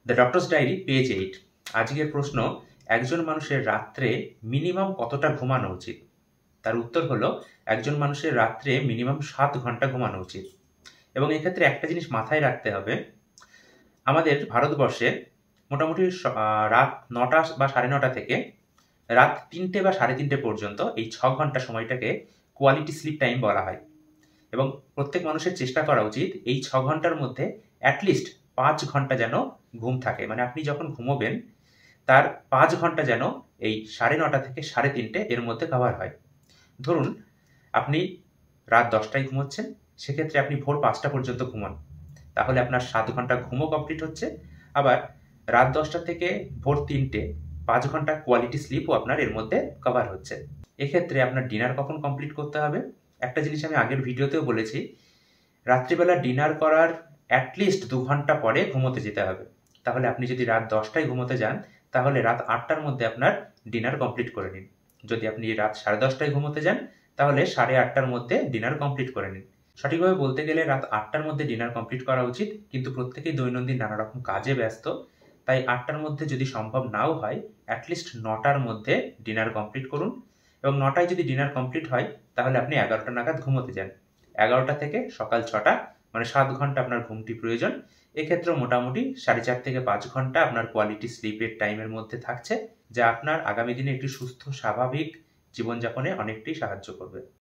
The doctors diary page 8। আজকের প্রশ্ন, একজন মানুষের রাত্রে মিনিমাম কতটা ঘুমানো উচিত? তার উত্তর হলো, একজন মানুষের রাত্রে মিনিমাম 7 ঘন্টা ঘুমানো উচিত। এবং এক্ষেত্রে একটা জিনিস মাথায় রাখতে হবে, আমাদের ভারতবর্ষে মোটামুটি রাত 9টা বা 9:30 থেকে রাত 3টে বা 3:30 পর্যন্ত এই 6 ঘন্টা সময়টাকে কোয়ালিটি স্লিপ টাইম বলা হয়। এবং প্রত্যেক মানুষের চেষ্টা করা উচিত এই 6 ঘন্টার মধ্যে অ্যাটলিস্ট 5 ঘন্টা যেন ঘুম থাকে। মানে আপনি যখন ঘুমোবেন তার 5 ঘন্টা যেন এই 9:30 থেকে 3:30 এর মধ্যে কভার হয়। ধরুন আপনি রাত 10টায় ঘুমোচ্ছেন, সেক্ষেত্রে আপনি ভোর 5টা পর্যন্ত ঘুমান, তাহলে আপনার 7 ঘন্টা ঘুমও কমপ্লিট হচ্ছে। আবার রাত 10টা থেকে ভোর 3টে 5 ঘন্টা কোয়ালিটি স্লিপও আপনার এর মধ্যে কভার হচ্ছে। এক্ষেত্রে আপনার ডিনার কখন কমপ্লিট করতে হবে? একটা জিনিস আমি আগের ভিডিওতেও বলেছি, রাত্রিবেলা ডিনার করার অ্যাটলিস্ট 2 ঘন্টা পরে ঘুমোতে যেতে হবে। তাহলে আপনি যদি রাত 10টায় ঘুমোতে যান, তাহলে রাত 8টার মধ্যে আপনার ডিনার কমপ্লিট করে নিন। যদি আপনি রাত 10:30টায় ঘুমোতে যান, তাহলে 8:30টার মধ্যে ডিনার কমপ্লিট করে নিন। সঠিকভাবে বলতে গেলে রাত 8টার মধ্যে ডিনার কমপ্লিট করা উচিত, কিন্তু প্রত্যেকেই দৈনন্দিন নানা রকম কাজে ব্যস্ত, তাই 8টার মধ্যে যদি সম্ভব নাও হয়, অ্যাটলিস্ট 9টার মধ্যে ডিনার কমপ্লিট করুন। এবং 9টায় যদি ডিনার কমপ্লিট হয়, তাহলে আপনি 11টা নাগাদ ঘুমোতে যান। 11টা থেকে সকাল 6টা, মানে 7 ঘন্টা আপনার ঘুমটি প্রয়োজন। এক্ষেত্রেও মোটামুটি 4.5 থেকে 5 ঘন্টা আপনার কোয়ালিটি স্লিপের টাইমের মধ্যে থাকছে, যা আপনার আগামী দিনে একটি সুস্থ স্বাভাবিক জীবনযাপনে অনেকটাই সাহায্য করবে।